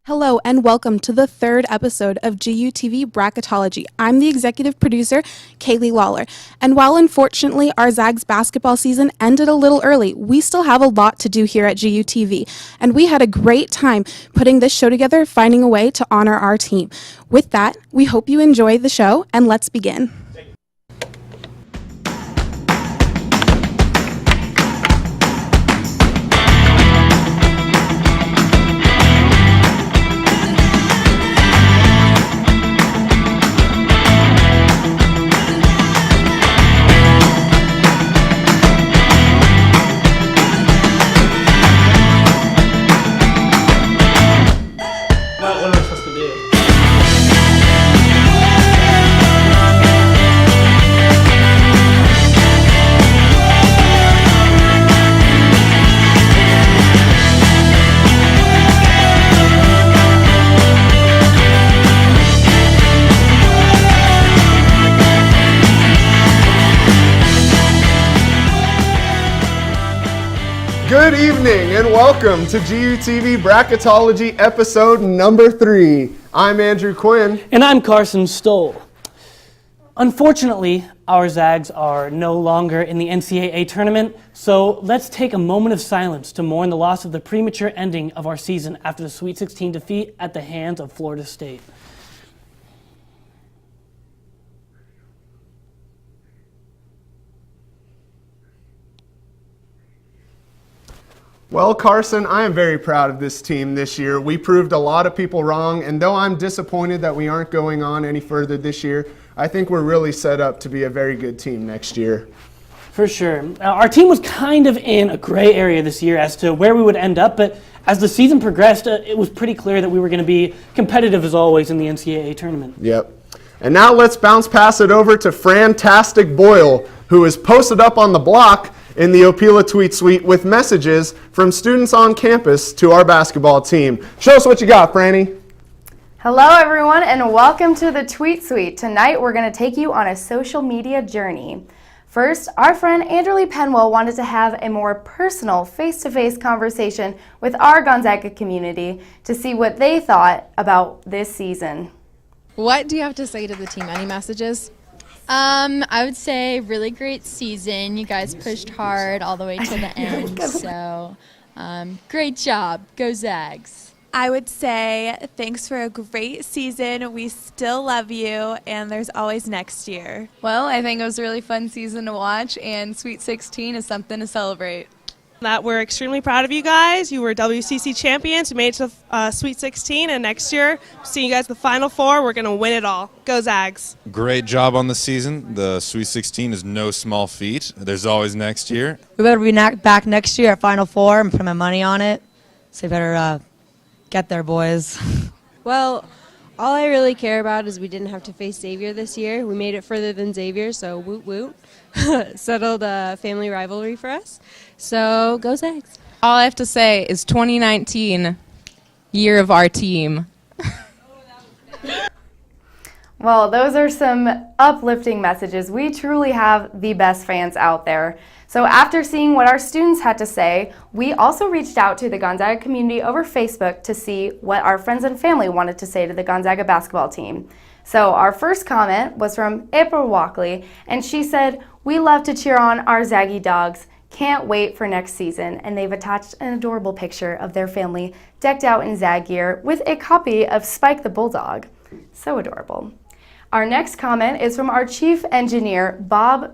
Hello and welcome to the third episode of GUTV Bracketology. I'm the executive producer, Kaely Lawler. And while unfortunately our Zags basketball season ended a little early, we still have a lot to do here at GUTV. And we had a great time putting this show together, finding a way to honor our team. With that, we hope you enjoy the show and let's begin. Good evening and welcome to GUTV Bracketology episode number 3. I'm Andrew Quinn. And I'm Carson Stoll. Unfortunately, our Zags are no longer in the NCAA tournament, so let's take a moment of silence to mourn the loss of the premature ending of our season after the Sweet 16 defeat at the hands of Florida State. Well, Carson, I am very proud of this team this year. We proved a lot of people wrong, and though I'm disappointed that we aren't going on any further this year, I think we're really set up to be a very good team next year. For sure. Our team was kind of in a gray area this year as to where we would end up, but as the season progressed, it was pretty clear that we were going to be competitive as always in the NCAA tournament. Yep. And now let's pass it over to Frantastic Boyle, who is posted up on the block in the Opila Tweet Suite with messages from students on campus to our basketball team. Show us what you got, Franny. Hello everyone and welcome to the Tweet Suite. Tonight we're going to take you on a social media journey. First, our friend Andrew Lee Penwell wanted to have a more personal face-to-face conversation with our Gonzaga community to see what they thought about this season. What do you have to say to the team? Any messages? I would say really great season. You guys pushed hard all the way to the end, so great job. Go Zags. I would say thanks for a great season. We still love you, and there's always next year. Well, I think it was a really fun season to watch, and Sweet 16 is something to celebrate. That we're extremely proud of you guys. You were WCC champions. You made it to Sweet 16, and next year, seeing you guys in the Final Four, we're going to win it all. Go Zags. Great job on the season. The Sweet 16 is no small feat. There's always next year. We better be back next year at Final Four and put my money on it. So you better get there, boys. Well, all I really care about is we didn't have to face Xavier this year. We made it further than Xavier, so woot woot. Settled a family rivalry for us. So go Zags. All I have to say is 2019, year of our team. Well, those are some uplifting messages. We truly have the best fans out there. So after seeing what our students had to say, we also reached out to the Gonzaga community over Facebook to see what our friends and family wanted to say to the Gonzaga basketball team. So our first comment was from April Walkley, and she said, "We love to cheer on our Zaggy dogs. Can't wait for next season." And they've attached an adorable picture of their family decked out in Zag gear with a copy of Spike the Bulldog. So adorable. Our next comment is from our chief engineer's father,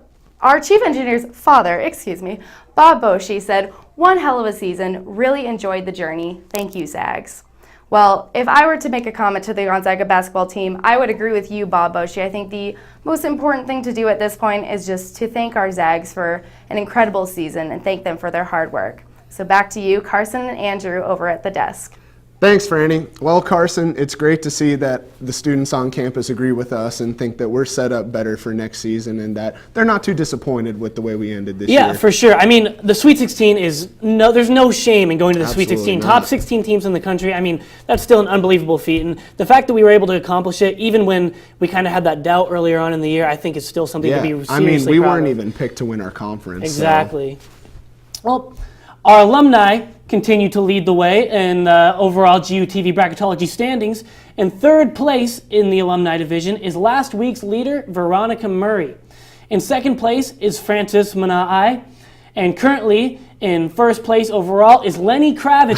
Bob Boshi said, "One hell of a season, really enjoyed the journey. Thank you, Zags." Well, if I were to make a comment to the Gonzaga basketball team, I would agree with you, Bob Boshi. I think the most important thing to do at this point is just to thank our Zags for an incredible season and thank them for their hard work. So back to you, Carson and Andrew over at the desk. Thanks, Franny. Well, Carson, it's great to see that the students on campus agree with us and think that we're set up better for next season and that they're not too disappointed with the way we ended this year. Yeah, for sure. I mean, the Sweet 16 is there's no shame in going to the Sweet 16. Not. Top 16 teams in the country. I mean, that's still an unbelievable feat. And the fact that we were able to accomplish it, even when we kind of had that doubt earlier on in the year, I think is still something to be seriously I mean, we proud weren't of. even picked to win our conference. Exactly. So. Well, Our alumni continue to lead the way in overall GUTV Bracketology standings. In third place in the alumni division is last week's leader, Veronica Murray. In second place is Francis Manai. And currently in first place overall is Kenny Kravitz.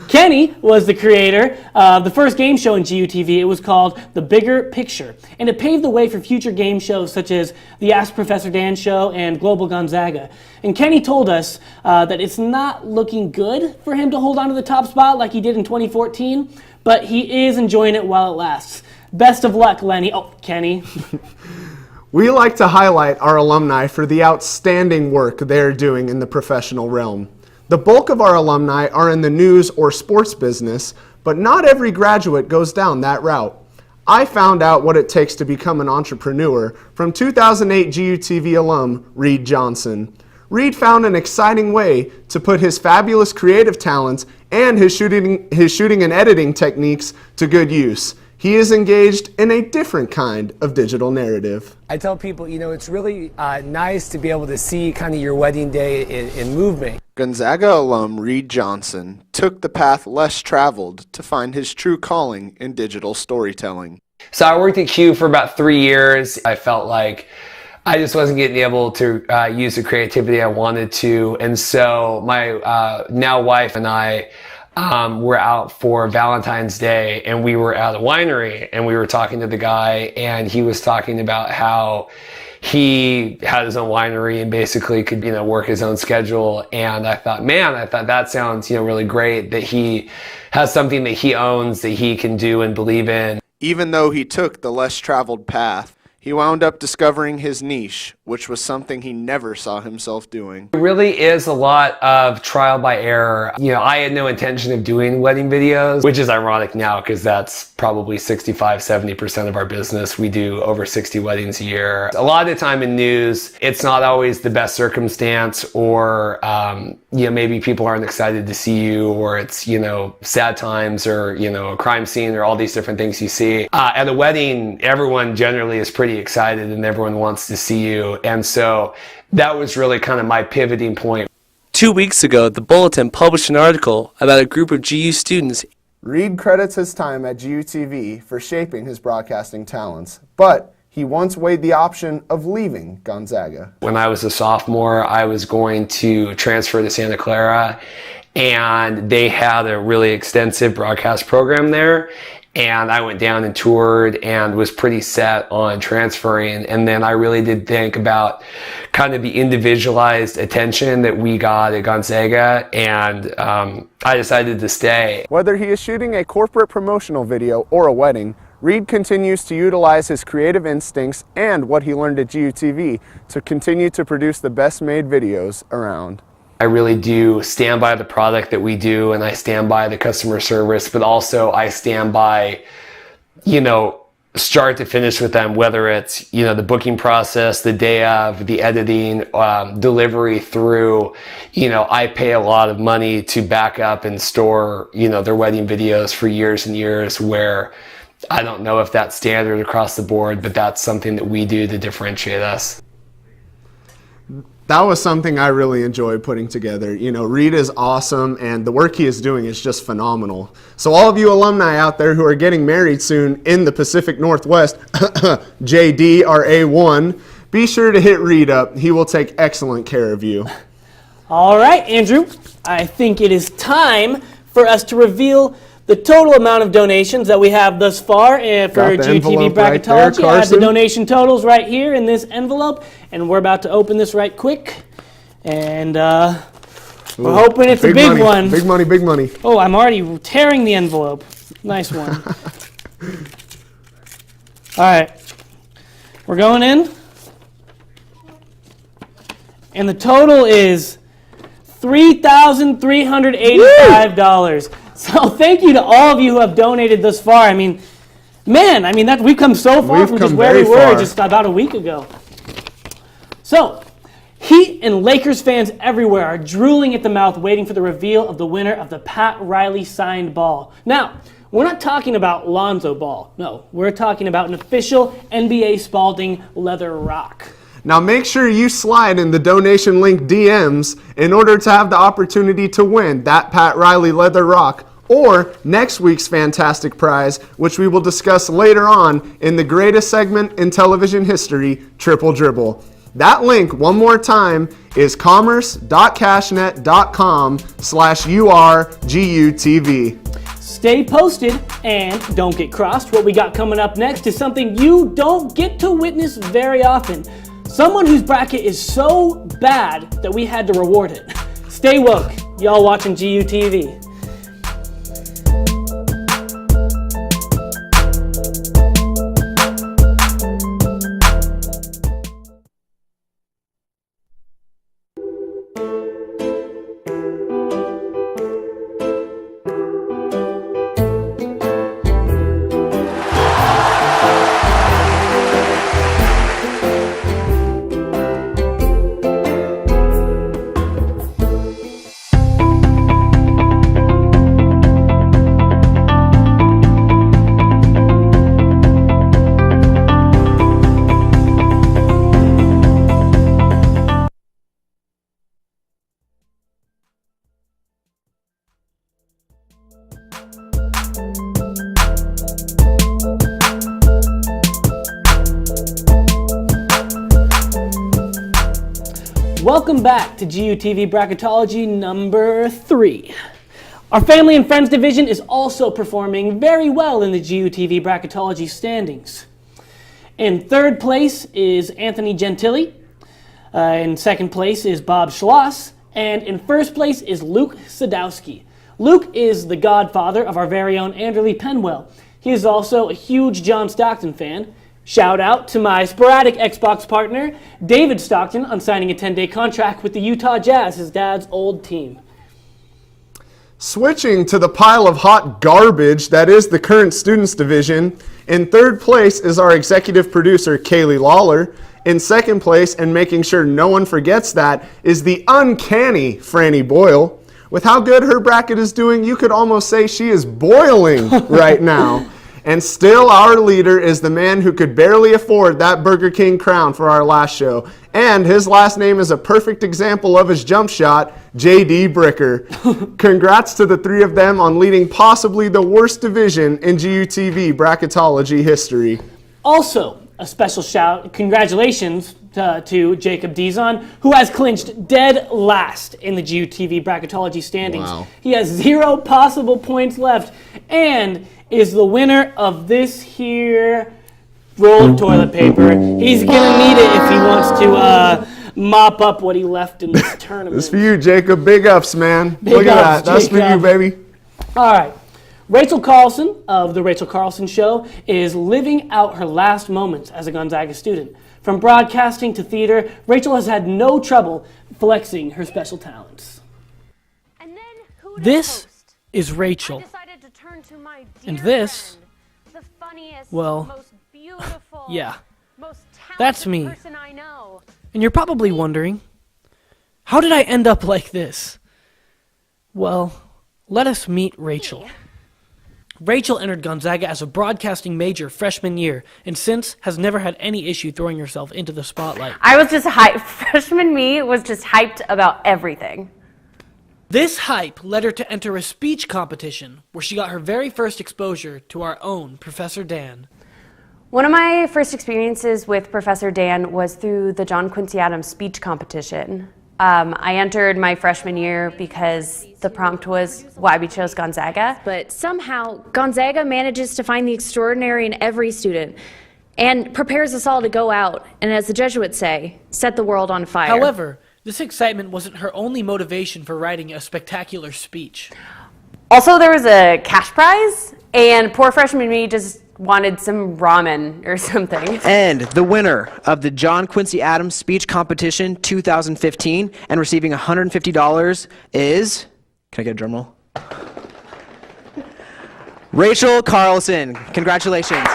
Kenny was the creator of the first game show in GUTV. It was called The Bigger Picture. And it paved the way for future game shows such as the Ask Professor Dan show and Global Gonzaga. And Kenny told us that it's not looking good for him to hold on to the top spot like he did in 2014, but he is enjoying it while it lasts. Best of luck, Kenny. We like to highlight our alumni for the outstanding work they're doing in the professional realm. The bulk of our alumni are in the news or sports business, but not every graduate goes down that route. I found out what it takes to become an entrepreneur from 2008 GUTV alum Reid Johnson. Reid found an exciting way to put his fabulous creative talents and his shooting and editing techniques to good use. He is engaged in a different kind of digital narrative. I tell people, it's really nice to be able to see kind of your wedding day in movement. Gonzaga alum Reid Johnson took the path less traveled to find his true calling in digital storytelling. So I worked at Q for about 3 years. I felt like I just wasn't getting able to use the creativity I wanted to. And so my now wife and I were out for Valentine's Day, and we were at a winery, and we were talking to the guy, and he was talking about how he had his own winery and basically could, work his own schedule. And I thought that sounds, really great that he has something that he owns that he can do and believe in. Even though he took the less traveled path, he wound up discovering his niche, which was something he never saw himself doing. It really is a lot of trial by error. I had no intention of doing wedding videos, which is ironic now because that's probably 65-70% of our business. We do over 60 weddings a year. A lot of the time in news, it's not always the best circumstance, or maybe people aren't excited to see you, or it's sad times, or a crime scene, or all these different things you see. At a wedding, everyone generally is pretty excited and everyone wants to see you. And so that was really kind of my pivoting point. 2 weeks ago, the Bulletin published an article about a group of GU students. Reid credits his time at GUTV for shaping his broadcasting talents, but he once weighed the option of leaving Gonzaga. When I was a sophomore, I was going to transfer to Santa Clara, and they had a really extensive broadcast program there. And I went down and toured and was pretty set on transferring. And then I really did think about kind of the individualized attention that we got at Gonzaga, and I decided to stay. Whether he is shooting a corporate promotional video or a wedding, Reid continues to utilize his creative instincts and what he learned at GUTV to continue to produce the best made videos around. I really do stand by the product that we do, and I stand by the customer service, but also I stand by, start to finish with them, whether it's, the booking process, the day of, the editing, delivery through, I pay a lot of money to back up and store, their wedding videos for years and years, where I don't know if that's standard across the board, but that's something that we do to differentiate us. That was something I really enjoyed putting together. Reid is awesome, and the work he is doing is just phenomenal. So all of you alumni out there who are getting married soon in the Pacific Northwest, JD or A1, be sure to hit Reid up. He will take excellent care of you. All right, Andrew, I think it is time for us to reveal the total amount of donations that we have thus far for GUTV Bracketology. I have the donation totals right here in this envelope, and we're about to open this right quick. And we're hoping it's a big one. Big money, big money. Oh, I'm already tearing the envelope. Nice one. All right, we're going in. And the total is $3,385. So thank you to all of you who have donated thus far. We've come so far from just where we were just about a week ago. So, Heat and Lakers fans everywhere are drooling at the mouth waiting for the reveal of the winner of the Pat Riley signed ball. Now, we're not talking about Lonzo Ball. No, we're talking about an official NBA Spalding leather rock. Now make sure you slide in the donation link DMs in order to have the opportunity to win that Pat Riley leather rock or next week's fantastic prize, which we will discuss later on in the greatest segment in television history, Triple Dribble. That link, one more time, is commerce.cashnet.com/URGUTV. Stay posted and don't get crossed. What we got coming up next is something you don't get to witness very often. Someone whose bracket is so bad that we had to reward it. Stay woke. Y'all watching GUTV. Welcome back to GUTV Bracketology number 3. Our Family and Friends division is also performing very well in the GUTV Bracketology standings. In third place is Anthony Gentili. In second place is Bob Schloss. And in first place is Luke Sadowski. Luke is the godfather of our very own Anderly Penwell. He is also a huge John Stockton fan. Shout out to my sporadic Xbox partner, David Stockton, on signing a 10-day contract with the Utah Jazz, his dad's old team. Switching to the pile of hot garbage that is the current students division, in third place is our executive producer, Kaely Lawler. In second place, and making sure no one forgets that, is the uncanny Franny Boyle. With how good her bracket is doing, you could almost say she is boiling right now. And still our leader is the man who could barely afford that Burger King crown for our last show. And his last name is a perfect example of his jump shot, J.D. Bricker. Congrats to the three of them on leading possibly the worst division in GUTV Bracketology history. Also, a special congratulations to Jacob Dizon, who has clinched dead last in the GUTV Bracketology standings. Wow. He has 0 possible points left and is the winner of this here roll of toilet paper. He's gonna need it if he wants to mop up what he left in this tournament. This for you, Jacob. Big ups, man. Big Look at ups, that. That's for Jacob. you, baby. All right. Rachel Carlson of The Rachel Carlson Show is living out her last moments as a Gonzaga student. From broadcasting to theater, Rachel has had no trouble flexing her special talents. This is Rachel. And this, well, yeah, that's me. And you're probably wondering, how did I end up like this? Well, let us meet Rachel. Rachel entered Gonzaga as a broadcasting major freshman year, and since has never had any issue throwing herself into the spotlight. I was just hyped. Freshman me was just hyped about everything. This hype led her to enter a speech competition, where she got her very first exposure to our own Professor Dan. One of my first experiences with Professor Dan was through the John Quincy Adams speech competition. I entered my freshman year because the prompt was why we chose Gonzaga. But somehow, Gonzaga manages to find the extraordinary in every student and prepares us all to go out and, as the Jesuits say, set the world on fire. However, this excitement wasn't her only motivation for writing a spectacular speech. Also, there was a cash prize, and poor freshman me just wanted some ramen or something. And the winner of the John Quincy Adams Speech Competition 2015 and receiving $150 is, can I get a drum roll? Rachel Carlson. Congratulations.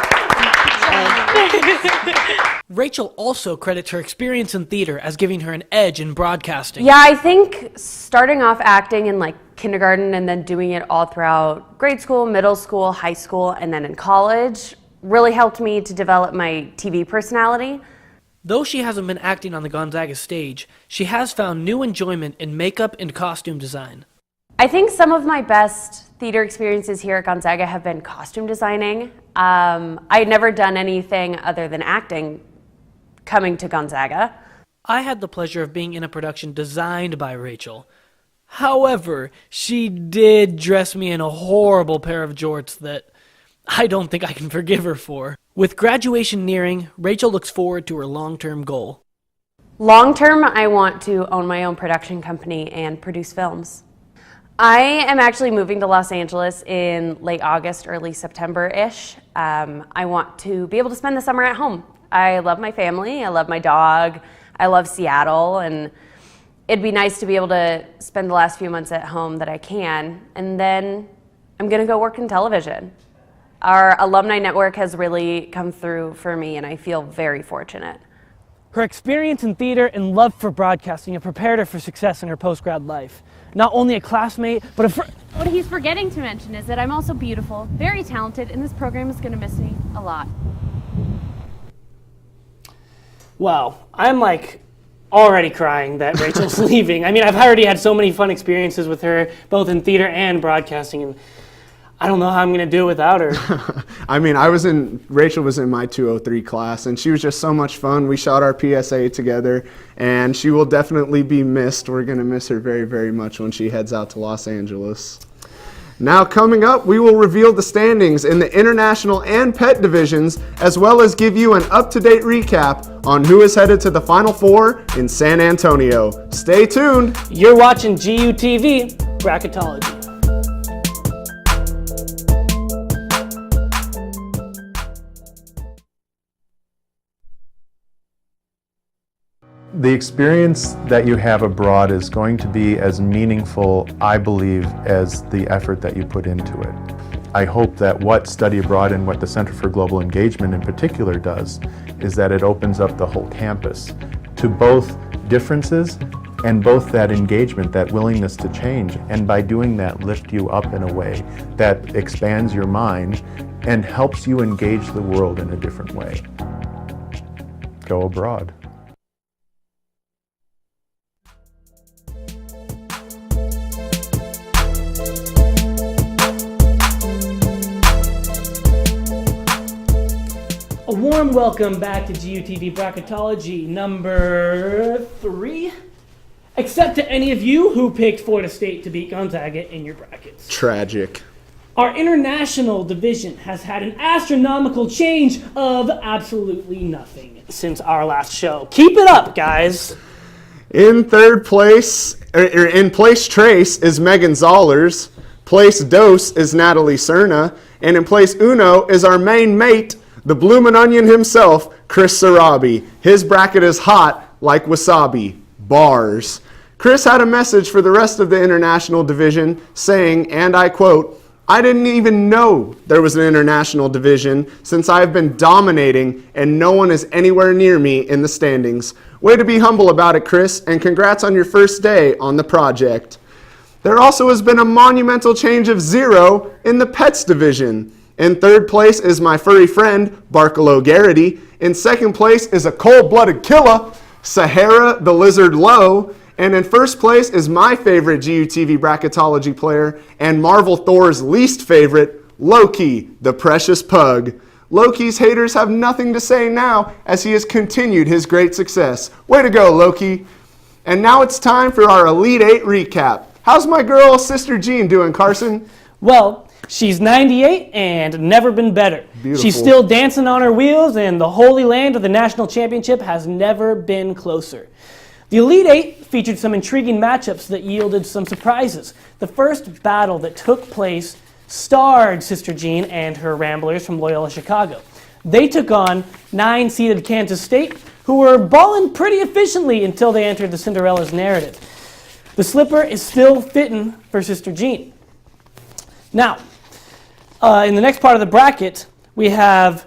Rachel also credits her experience in theater as giving her an edge in broadcasting. Yeah, I think starting off acting in like kindergarten and then doing it all throughout grade school, middle school, high school, and then in college really helped me to develop my TV personality. Though she hasn't been acting on the Gonzaga stage, she has found new enjoyment in makeup and costume design. I think some of my best theater experiences here at Gonzaga have been costume designing. I had never done anything other than acting coming to Gonzaga. I had the pleasure of being in a production designed by Rachel. However, she did dress me in a horrible pair of jorts that I don't think I can forgive her for. With graduation nearing, Rachel looks forward to her long-term goal. Long term, I want to own my own production company and produce films. I am actually moving to Los Angeles in late August, early September-ish. I want to be able to spend the summer at home. I love my family, I love my dog, I love Seattle, and it'd be nice to be able to spend the last few months at home that I can, and then I'm gonna go work in television. Our alumni network has really come through for me, and I feel very fortunate. Her experience in theater and love for broadcasting have prepared her for success in her post-grad life. Not only a classmate, but a What he's forgetting to mention is that I'm also beautiful, very talented, and this program is going to miss me a lot. Wow, I'm like already crying that Rachel's leaving. I mean, I've already had so many fun experiences with her, both in theater and broadcasting, and I don't know how I'm going to do it without her. I mean, Rachel was in my 203 class, and she was just so much fun. We shot our PSA together, and she will definitely be missed. We're going to miss her very, very much when she heads out to Los Angeles. Now coming up, we will reveal the standings in the international and pet divisions, as well as give you an up-to-date recap on who is headed to the Final Four in San Antonio. Stay tuned. You're watching GUTV Bracketology. The experience that you have abroad is going to be as meaningful, I believe, as the effort that you put into it. I hope that what Study Abroad and what the Center for Global Engagement in particular does is that it opens up the whole campus to both differences and both that engagement, that willingness to change, and by doing that lift you up in a way that expands your mind and helps you engage the world in a different way. Go abroad. A warm welcome back to GUTV Bracketology number 3. Except to any of you who picked Florida State to beat Gonzaga in your brackets. Tragic. Our international division has had an astronomical change of absolutely nothing since our last show. Keep it up, guys. In third place, in place trace is Megan Zollers, place dos is Natalie Cerna, and in place uno is our main mate, the bloomin' onion himself, Chris Sarabi. His bracket is hot like wasabi. Bars. Chris had a message for the rest of the international division saying, and I quote, "I didn't even know there was an international division since I have been dominating and no one is anywhere near me in the standings. Way to be humble about it, Chris, and congrats on your first day on the project." There also has been a monumental change of 0 in the pets division. In third place is my furry friend, Barkalow Garrity. In second place is a cold-blooded killer, Sahara the Lizard Lowe. And in first place is my favorite GUTV Bracketology player and Marvel Thor's least favorite, Loki, the precious pug. Loki's haters have nothing to say now as he has continued his great success. Way to go, Loki. And now it's time for our Elite 8 recap. How's my girl, Sister Jean, doing, Carson? Well, she's 98 and never been better. Beautiful. She's still dancing on her wheels, and the Holy Land of the National Championship has never been closer. The Elite 8 featured some intriguing matchups that yielded some surprises. The first battle that took place starred Sister Jean and her Ramblers from Loyola Chicago. They took on 9-seeded Kansas State, who were balling pretty efficiently until they entered the Cinderella's narrative. The slipper is still fitting for Sister Jean. Now, in the next part of the bracket, we have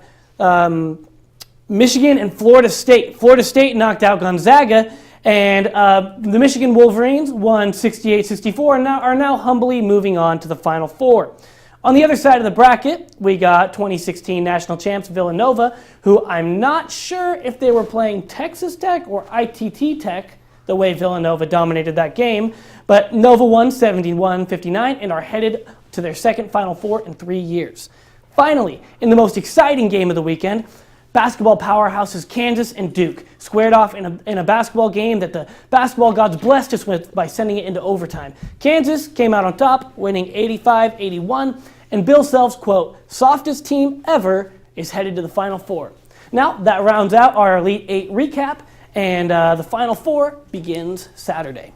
Michigan and Florida State. Florida State knocked out Gonzaga, and the Michigan Wolverines won 68-64 and are now humbly moving on to the Final Four. On the other side of the bracket, we got 2016 national champs Villanova, who I'm not sure if they were playing Texas Tech or ITT Tech, the way Villanova dominated that game, but Nova won 71-59 and are headed to their second Final Four in 3 years. Finally, in the most exciting game of the weekend, basketball powerhouses Kansas and Duke squared off in a basketball game that the basketball gods blessed us with by sending it into overtime. Kansas came out on top, winning 85-81, and Bill Self's, quote, softest team ever is headed to the Final Four. Now, that rounds out our Elite Eight recap, and the Final Four begins Saturday.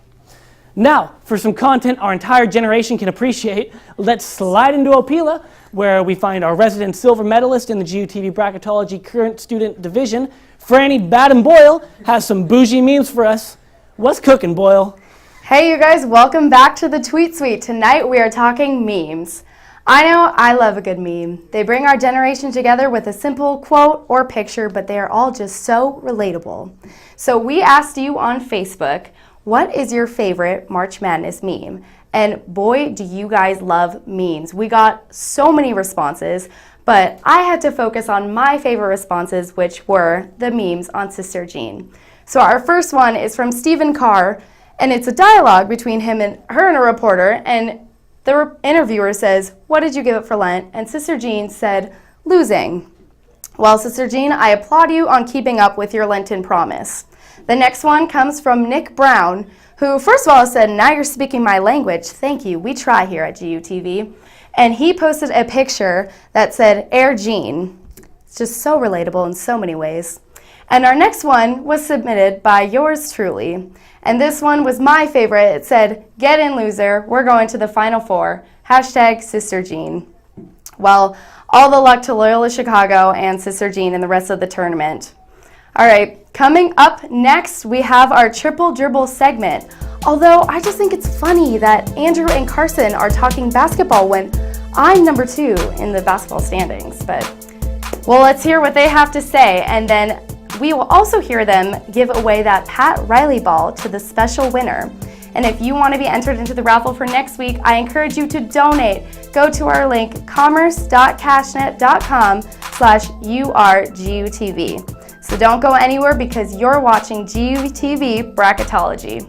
Now, for some content our entire generation can appreciate, let's slide into Opila, where we find our resident silver medalist in the GUTV Bracketology current student division. Franny Baden Boyle has some bougie memes for us. What's cooking, Boyle? Hey, you guys, welcome back to the Tweet Suite. Tonight we are talking memes. I know I love a good meme. They bring our generation together with a simple quote or picture, but they are all just so relatable. So we asked you on Facebook, what is your favorite March Madness meme? And boy, do you guys love memes. We got so many responses, but I had to focus on my favorite responses, which were the memes on Sister Jean. So our first one is from Stephen Carr, and it's a dialogue between her and a reporter, and the interviewer says, what did you give up for Lent? And Sister Jean said, losing. Well, Sister Jean, I applaud you on keeping up with your Lenten promise. The next one comes from Nick Brown, who first of all said, now you're speaking my language. Thank you. We try here at GUTV. And he posted a picture that said, Air Jean. It's just so relatable in so many ways. And our next one was submitted by yours truly. And this one was my favorite. It said, get in, loser. We're going to the Final Four. Hashtag Sister Jean. Well, all the luck to Loyola Chicago and Sister Jean in the rest of the tournament. All right, coming up next, we have our Triple Dribble segment. Although I just think it's funny that Andrew and Carson are talking basketball when I'm number 2 in the basketball standings. But, well, let's hear what they have to say, and then we will also hear them give away that Pat Riley ball to the special winner. And if you want to be entered into the raffle for next week, I encourage you to donate. Go to our link, commerce.cashnet.com/URGUTV. So don't go anywhere because you're watching GUTV Bracketology.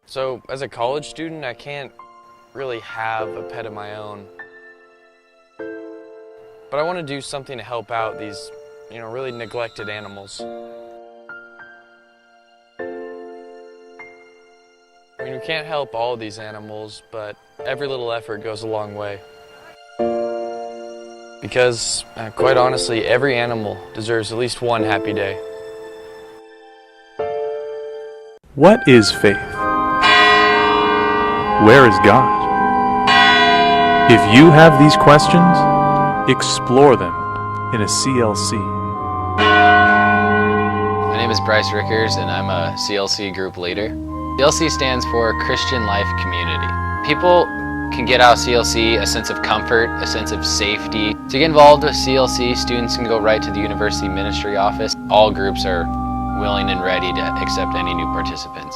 So, as a college student, I can't really have a pet of my own. But I want to do something to help out these, really neglected animals. I mean, we can't help all of these animals, but every little effort goes a long way. Because, quite honestly, every animal deserves at least one happy day. What is faith? Where is God? If you have these questions, explore them in a CLC. My name is Bryce Rickers and I'm a CLC group leader. CLC stands for Christian Life Community. People can get out of CLC a sense of comfort, a sense of safety. To get involved with CLC, students can go right to the University Ministry Office. All groups are willing and ready to accept any new participants.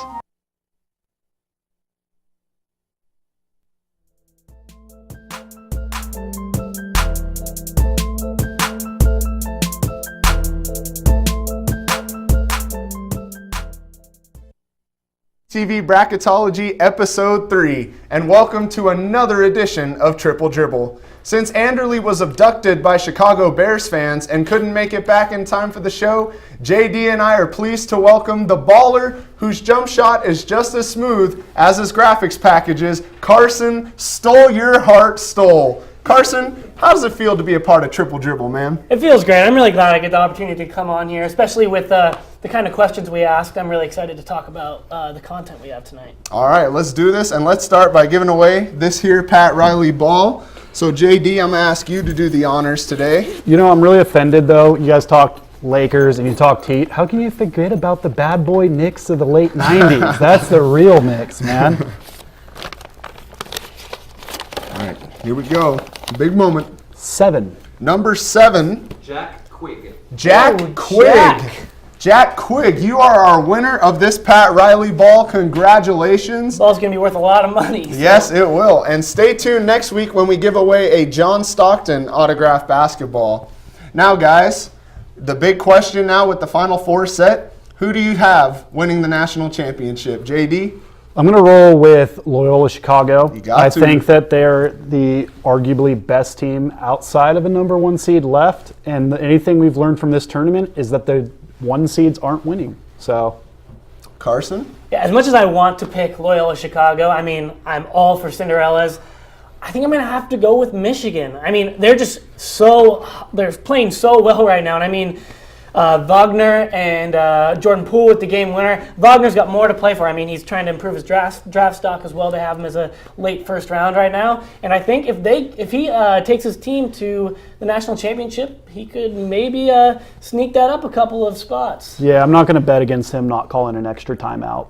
TV Bracketology Episode 3, and welcome to another edition of Triple Dribble. Since Anderley was abducted by Chicago Bears fans and couldn't make it back in time for the show, JD and I are pleased to welcome the baller whose jump shot is just as smooth as his graphics packages, Carson Stole Your Heart Stole. Carson, how does it feel to be a part of Triple Dribble, man? It feels great. I'm really glad I get the opportunity to come on here, especially with the kind of questions we asked. I'm really excited to talk about the content we have tonight. All right, let's do this, and let's start by giving away this here Pat Riley ball. So, JD, I'm going to ask you to do the honors today. You know, I'm really offended, though. You guys talked Lakers and you talked Heat. How can you forget about the bad boy Knicks of the late 90s? That's the real Knicks, man. All right, here we go. Big moment. 7. Number 7. Jack Quigg. Jack Quigg. Jack Quigg, you are our winner of this Pat Riley ball. Congratulations. Ball's going to be worth a lot of money. So. Yes, it will. And stay tuned next week when we give away a John Stockton autographed basketball. Now, guys, the big question now with the Final Four set, who do you have winning the national championship? JD? I'm going to roll with Loyola Chicago. I to. think that they're the arguably best team outside of a number 1 seed left. And anything we've learned from this tournament is that the 1 seeds aren't winning. So, Carson? Yeah, as much as I want to pick Loyola Chicago, I mean, I'm all for Cinderellas. I think I'm going to have to go with Michigan. I mean, they're playing so well right now. And I mean, Wagner and Jordan Poole with the game winner. Wagner's got more to play for. I mean, he's trying to improve his draft stock as well. They have him as a late first round right now. And I think if he takes his team to the national championship, he could maybe sneak that up a couple of spots. yeah, I'm not going to bet against him not calling an extra timeout.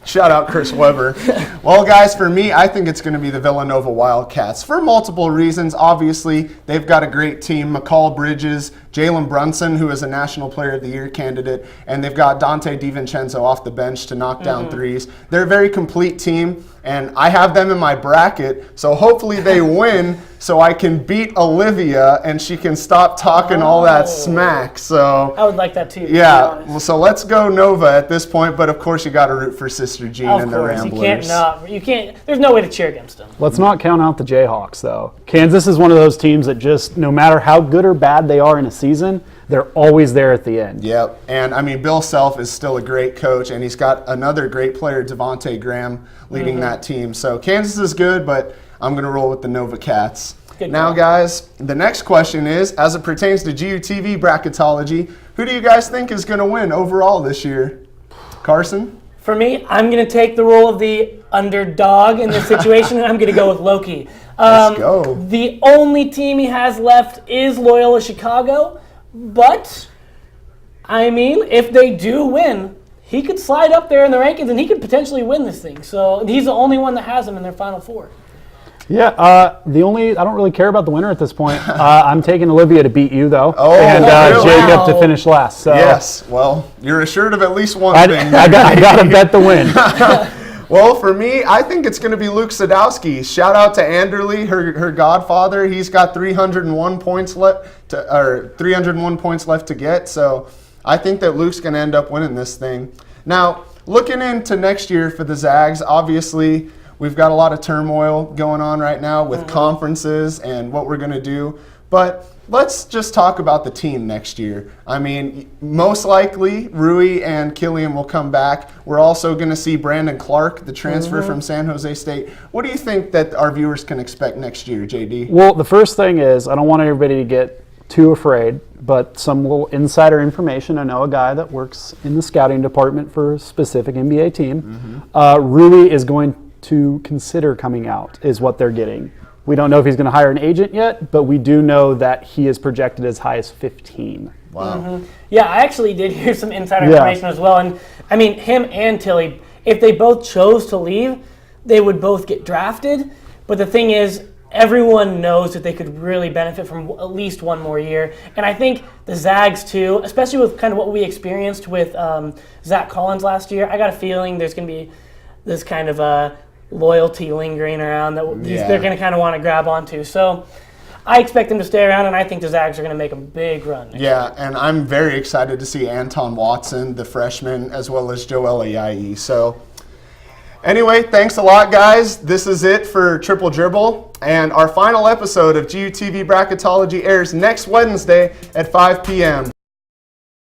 Shout out Chris Webber. Well, guys, for me, I think it's going to be the Villanova Wildcats for multiple reasons. Obviously, they've got a great team. McCall Bridges, Jalen Brunson, who is a National Player of the Year candidate, and they've got Dante DiVincenzo off the bench to knock down threes. They're a very complete team, and I have them in my bracket, so hopefully they win so I can beat Olivia and she can stop talking all that smack. So I would like that too. Yeah, well, so let's go Nova at this point, but of course you got to root for Sister Jean and the Ramblers. You can't. There's no way to cheer against them. Let's not count out the Jayhawks, though. Kansas is one of those teams that just, no matter how good or bad they are in a season, they're always there at the end. Yep, and I mean, Bill Self is still a great coach, and he's got another great player, Devontae Graham, leading that team. So Kansas is good, but I'm going to roll with the Nova Cats. Now, guys, the next question is, as it pertains to GUTV Bracketology, who do you guys think is going to win overall this year? Carson? For me, I'm going to take the role of the underdog in this situation, and I'm going to go with Loki. Let's go. The only team he has left is Loyola Chicago, but, I mean, if they do win, he could slide up there in the rankings, and he could potentially win this thing. So he's the only one that has them in their Final Four. Yeah, I don't really care about the winner at this point. I'm taking Olivia to beat you, though, and really? Jacob to finish last. So. Yes, well, you're assured of at least one thing. I got to bet the win. Well, for me, I think it's going to be Luke Sadowski. Shout out to Anderly, her godfather. He's got 301 points left to get. So I think that Luke's going to end up winning this thing. Now, looking into next year for the Zags, obviously we've got a lot of turmoil going on right now with conferences and what we're going to do. But let's just talk about the team next year. I mean, most likely Rui and Killian will come back. We're also going to see Brandon Clark, the transfer from San Jose State. What do you think that our viewers can expect next year, JD? Well, the first thing is, I don't want everybody to get too afraid, but some little insider information. I know a guy that works in the scouting department for a specific NBA team. Rui is going to consider coming out, is what they're getting. We don't know if he's going to hire an agent yet, but we do know that he is projected as high as 15. Wow. Yeah, I actually did hear some insider information as well. And I mean, him and Tilly, if they both chose to leave, they would both get drafted. But the thing is, everyone knows that they could really benefit from at least one more year. And I think the Zags too, especially with kind of what we experienced with Zach Collins last year, I got a feeling there's going to be this kind of loyalty lingering around that they're going to kind of want to grab onto. So I expect them to stay around, and I think the Zags are going to make a big run. Yeah, and I'm very excited to see Anton Watson, the freshman, as well as Joel Ayayi. So anyway, thanks a lot, guys. This is it for Triple Dribble, and our final episode of GUTV Bracketology airs next Wednesday at 5 p.m.